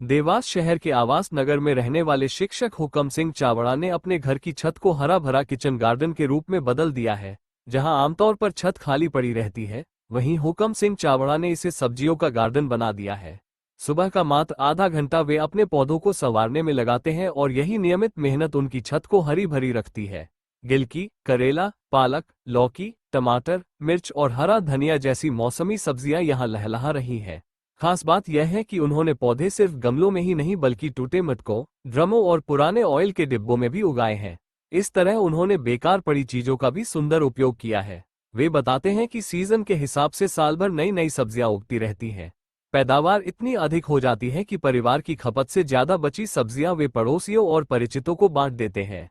देवास शहर के आवास नगर में रहने वाले शिक्षक हुकम सिंह चावड़ा ने अपने घर की छत को हरा भरा किचन गार्डन के रूप में बदल दिया है। जहां आमतौर पर छत खाली पड़ी रहती है, वहीं हुकम सिंह चावड़ा ने इसे सब्जियों का गार्डन बना दिया है। सुबह का मात्र आधा घंटा वे अपने पौधों को संवारने में लगाते हैं और यही नियमित मेहनत उनकी छत को हरी भरी रखती है। गिलकी, करेला, पालक, लौकी, टमाटर, मिर्च और हरा धनिया जैसी मौसमी सब्जियां यहां लहलहा रही हैं। खास बात यह है कि उन्होंने पौधे सिर्फ गमलों में ही नहीं बल्कि टूटे मटकों, ड्रमों और पुराने ऑयल के डिब्बों में भी उगाए हैं। इस तरह उन्होंने बेकार पड़ी चीजों का भी सुंदर उपयोग किया है। वे बताते हैं कि सीजन के हिसाब से साल भर नई नई सब्जियां उगती रहती हैं। पैदावार इतनी अधिक हो जाती है कि परिवार की खपत से ज्यादा बची सब्जियां वे पड़ोसियों और परिचितों को बांट देते हैं।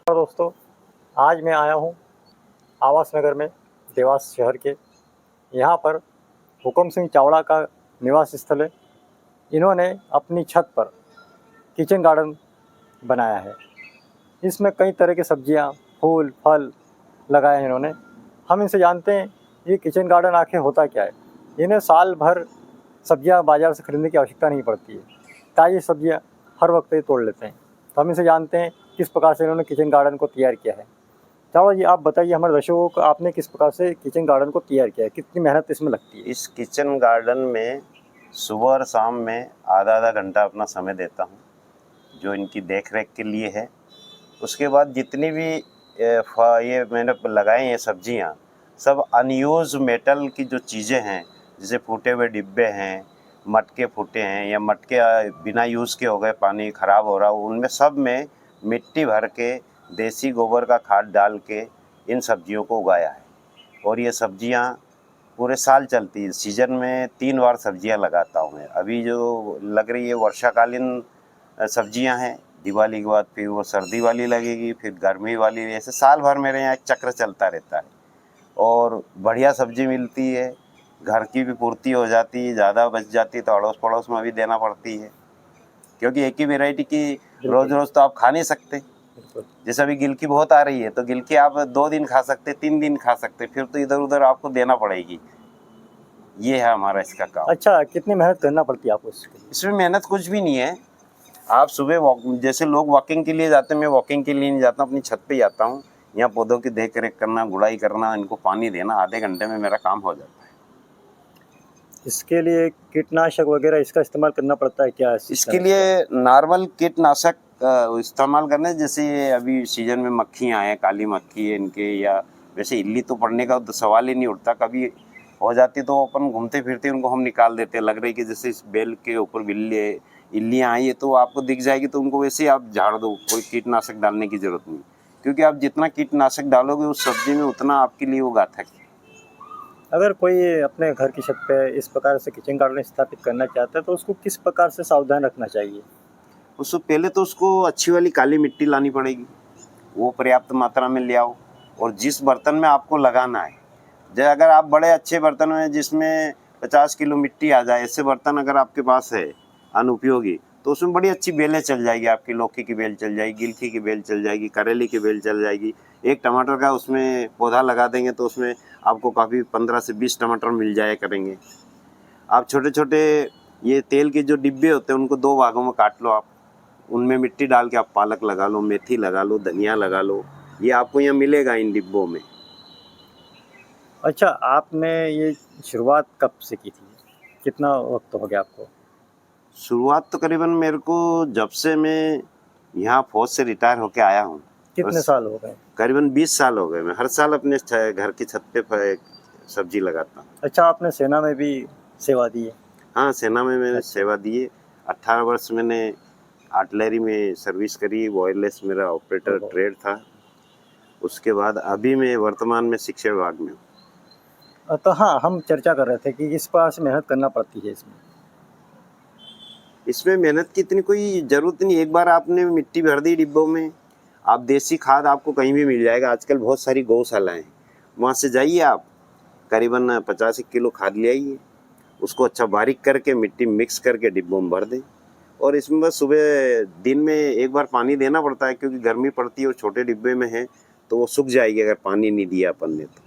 और दोस्तों, आज मैं आया हूँ आवास नगर में, देवास शहर के। यहाँ पर हुकम सिंह चावड़ा का निवास स्थल है। इन्होंने अपनी छत पर किचन गार्डन बनाया है। इसमें कई तरह की सब्जियाँ, फूल, फल लगाए हैं इन्होंने। हम इनसे जानते हैं ये किचन गार्डन आखिर होता क्या है। इन्हें साल भर सब्जियाँ बाज़ार से खरीदने की आवश्यकता नहीं पड़ती है। ताज़ी सब्जियाँ हर वक्त ये तोड़ लेते हैं। तो हम इनसे जानते हैं किस प्रकार से इन्होंने किचन गार्डन को तैयार किया है। चावड़ा जी, आप बताइए हमारे दर्शकों को, आपने किस प्रकार से किचन गार्डन को तैयार किया है, कितनी मेहनत इसमें लगती है? इस किचन गार्डन में सुबह और शाम में आधा आधा घंटा अपना समय देता हूँ, जो इनकी देख रेख के लिए है। उसके बाद जितनी भी ये मैंने लगाए हैं सब्जियाँ, सब अनयूज मेटल की जो चीज़ें हैं, जैसे फूटे हुए डिब्बे हैं, मटके फूटे हैं या मटके बिना यूज़ के हो गए, पानी ख़राब हो रहा हो, उनमें सब में मिट्टी भर के देसी गोबर का खाद डाल के इन सब्जियों को उगाया है। और ये सब्जियां पूरे साल चलती है। सीजन में 3 बार सब्जियां लगाता हूँ मैं। अभी जो लग रही है वर्षाकालीन सब्जियां हैं, दिवाली के बाद फिर वो सर्दी वाली लगेगी, फिर गर्मी वाली, ऐसे साल भर मेरे यहाँ एक चक्र चलता रहता है। और बढ़िया सब्जी मिलती है, घर की भी पूर्ति हो जाती है, ज़्यादा बच जाती है तो अड़ोस पड़ोस में भी देना पड़ती है, क्योंकि एक ही वेराइटी की रोज़ रोज़ तो आप खा नहीं सकते। जैसे अभी गिलकी बहुत आ रही है तो गिलकी आप 2 दिन खा सकते, 3 दिन खा सकते, फिर तो इधर उधर आपको देना पड़ेगी। ये है हमारा इसका काम। अच्छा, कितनी मेहनत करना पड़ती है आपको इसके लिए? इसमें मेहनत कुछ भी नहीं है। आप सुबह वॉक, जैसे लोग वॉकिंग के लिए जाते हैं, मैं वॉकिंग के लिए नहीं जाता, अपनी छत पे जाता हूँ। यहाँ पौधों की देख रेख करना, गुड़ाई करना, इनको पानी देना, आधे घंटे में मेरा काम हो जाता है। इसके लिए कीटनाशक वगैरह इसका इस्तेमाल करना पड़ता है क्या? इसके लिए नॉर्मल कीटनाशक इस्तेमाल करने, जैसे ये अभी सीजन में मक्खियाँ हैं, काली मक्खी है इनके, या वैसे इल्ली तो पड़ने का तो सवाल ही नहीं उठता। कभी हो जाती तो अपन घूमते फिरते उनको हम निकाल देते हैं। लग रही कि जैसे इस बेल के ऊपर बिल्ली इल्लियाँ आई है तो आपको दिख जाएगी तो उनको वैसे ही आप झाड़ दो, कोई कीटनाशक डालने की ज़रूरत नहीं, क्योंकि आप जितना कीटनाशक डालोगे उस सब्जी में उतना आपके लिए वो घातक है। अगर कोई अपने घर की छत पे इस प्रकार से किचन गार्डन स्थापित करना चाहता है तो उसको किस प्रकार से सावधान रखना चाहिए? उससे पहले तो उसको अच्छी वाली काली मिट्टी लानी पड़ेगी, वो पर्याप्त मात्रा में ले आओ। और जिस बर्तन में आपको लगाना है, जैसे अगर आप बड़े अच्छे बर्तन में जिसमें 50 किलो मिट्टी आ जाए, ऐसे बर्तन अगर आपके पास है अनुपयोगी, तो उसमें बड़ी अच्छी बेलें चल जाएगी। आपकी लौकी की बेल चल जाएगी, गिलकी की बेल चल जाएगी, करेले की बेल चल जाएगी। एक टमाटर का उसमें पौधा लगा देंगे तो उसमें आपको काफ़ी 15 से 20 टमाटर मिल जाया करेंगे। आप छोटे छोटे ये तेल के जो डिब्बे होते हैं उनको 2 भागों में काट लो, आप उनमें मिट्टी डाल के आप पालक लगा लो, मेथी लगा लो, धनिया लगा लो, ये आपको यहाँ मिलेगा इन डिब्बों में। अच्छा, आपने ये शुरुआत कब से की थी? कितना वक्त हो गया आपको? शुरुआत तो करीबन मेरे को जब से मैं यहाँ फौज से रिटायर होके आया हूँ, कितने साल हो गए? करीबन 20 साल हो गए। मैं हर साल अपने घर की छत पे सब्जी लगाता हूँ। अच्छा, आपने सेना में भी सेवा दी है? हाँ, सेना में मैंने सेवा दी है। 18 वर्ष मैंने आर्टिलरी में सर्विस करी, वायरलेस मेरा ऑपरेटर ट्रेड था। उसके बाद अभी मैं वर्तमान में शिक्षा विभाग में हूँ। तो हाँ, हम चर्चा कर रहे थे कि किस प्रकार से मेहनत करना पड़ती है इसमें। इसमें मेहनत की इतनी कोई ज़रूरत नहीं। एक बार आपने मिट्टी भर दी डिब्बों में, आप देसी खाद आपको कहीं भी मिल जाएगा। आजकल बहुत सारी गौशालाएँ हैं, वहाँ से जाइए आप, करीबन 50 किलो खाद ले आइए, उसको अच्छा बारीक करके मिट्टी मिक्स करके डिब्बों में भर दें। और इसमें बस सुबह दिन में एक बार पानी देना पड़ता है, क्योंकि गर्मी पड़ती है और छोटे डिब्बे में है तो वो सूख जाएगी अगर पानी नहीं दिया अपन ने तो।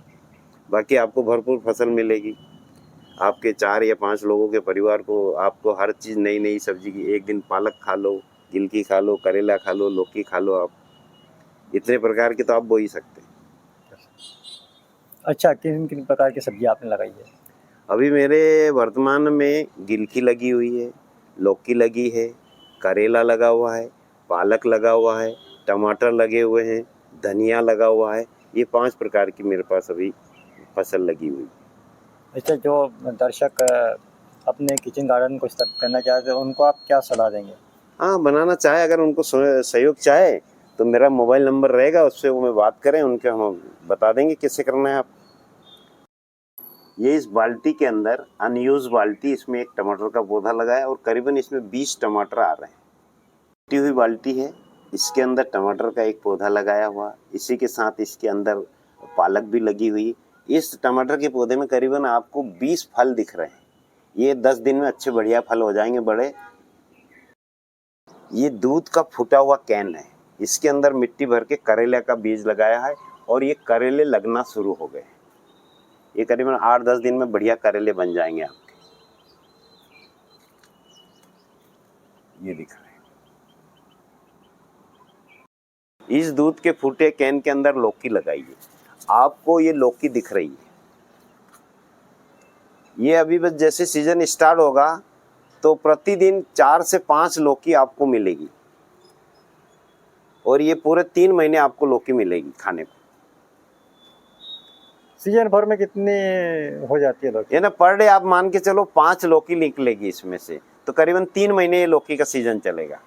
बाकी आपको भरपूर फसल मिलेगी। आपके 4 या 5 लोगों के परिवार को आपको हर चीज़ नई नई सब्जी की, एक दिन पालक खा लो, गिलकी खा लो, करेला खा लो, लौकी खा लो, आप इतने प्रकार के तो आप बो ही सकते हैं। अच्छा, किन किन प्रकार की सब्जी आपने लगाई है? अभी मेरे वर्तमान में गिलकी लगी हुई है, लौकी लगी है, करेला लगा हुआ है, पालक लगा हुआ है, टमाटर लगे हुए हैं, धनिया लगा हुआ है। ये 5 प्रकार की मेरे पास अभी फसल लगी हुई है। अच्छा, जो दर्शक अपने किचन गार्डन को स्टार्ट करना चाहते हैं, उनको आप क्या सलाह देंगे? हाँ, बनाना चाहे, अगर उनको सहयोग चाहे तो मेरा मोबाइल नंबर रहेगा, उससे वो मैं बात करें, उनके हम बता देंगे कैसे करना है आप। ये इस बाल्टी के अंदर अनयूज बाल्टी, इसमें एक टमाटर का पौधा लगा है और करीबन इसमें 20 टमाटर आ रहे हैं। टूटी हुई बाल्टी है, इसके अंदर टमाटर का एक पौधा लगाया हुआ, इसी के साथ इसके अंदर पालक भी लगी हुई। इस टमाटर के पौधे में करीबन आपको 20 फल दिख रहे हैं। ये 10 दिन में अच्छे बढ़िया फल हो जाएंगे बड़े। ये दूध का फूटा हुआ कैन है, इसके अंदर मिट्टी भर के करेले का बीज लगाया है और ये करेले लगना शुरू हो गए। ये करीबन 8-10 दिन में बढ़िया करेले बन जाएंगे आपके। ये दिख रहे हैं। इस दूध के फूटे कैन के अंदर लौकी लगाइए, आपको ये लौकी दिख रही है। ये अभी बस जैसे सीजन स्टार्ट होगा तो प्रतिदिन 4 से 5 लौकी आपको मिलेगी और ये पूरे 3 महीने आपको लौकी मिलेगी खाने को। सीजन भर में कितनी हो जाती है लौकी? ये ना पर डे आप मान के चलो 5 लौकी निकलेगी इसमें से, तो करीबन 3 महीने ये लौकी का सीजन चलेगा।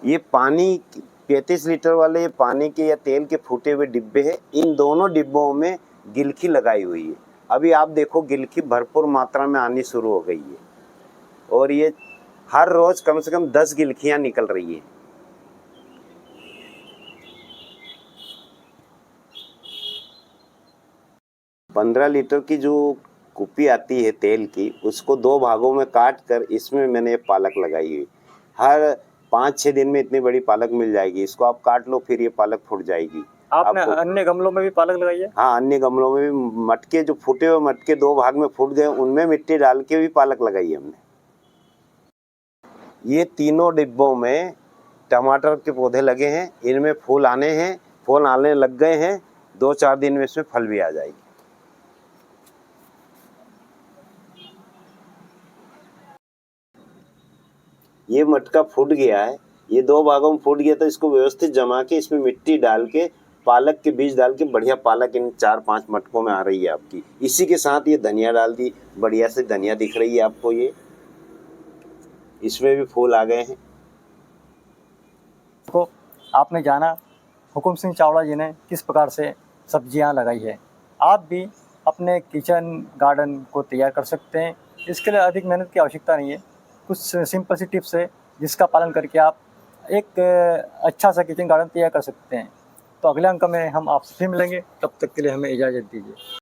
ये पानी 35 लीटर वाले ये पानी के या तेल के फूटे हुए डिब्बे हैं, इन दोनों डिब्बों में गिलकी लगाई हुई है। अभी आप देखो गिलकी भरपूर मात्रा में आनी शुरू हो गई है और ये हर रोज कम से कम 10 गिलकियां निकल रही है। पंद्रह लीटर की जो कुप्पी आती है तेल की, उसको 2 भागों में काट कर इसमें मैंने पालक लगाई है। हर 5-6 दिन में इतनी बड़ी पालक मिल जाएगी। इसको आप काट लो, फिर ये पालक फूट जाएगी। आपने अन्य गमलों में भी पालक लगाई है? हाँ, अन्य गमलों में भी मटके, जो फूटे हुए मटके 2 भाग में फूट गए, उनमें मिट्टी डाल के भी पालक लगाई है हमने। ये तीनों डिब्बों में टमाटर के पौधे लगे हैं, इनमें फूल आने हैं, फूल आने लग गए हैं। 2-4 दिन में इसमें फल भी आ जाएगी। ये मटका फूट गया है, ये 2 भागों में फूट गया, तो इसको व्यवस्थित जमा के इसमें मिट्टी डाल के पालक के बीज डाल के बढ़िया पालक इन 4-5 मटकों में आ रही है आपकी। इसी के साथ ये धनिया डाल दी, बढ़िया से धनिया दिख रही है आपको। ये इसमें भी फूल आ गए हैं। तो आपने जाना हुकुम सिंह चावड़ा जी ने किस प्रकार से सब्जियां लगाई है। आप भी अपने किचन गार्डन को तैयार कर सकते हैं। इसके लिए अधिक मेहनत की आवश्यकता नहीं है। कुछ सिंपल सी टिप्स है जिसका पालन करके आप एक अच्छा सा किचन गार्डन तैयार कर सकते हैं। तो अगले अंक में हम आपसे फिर मिलेंगे, तब तक के लिए हमें इजाज़त दीजिए।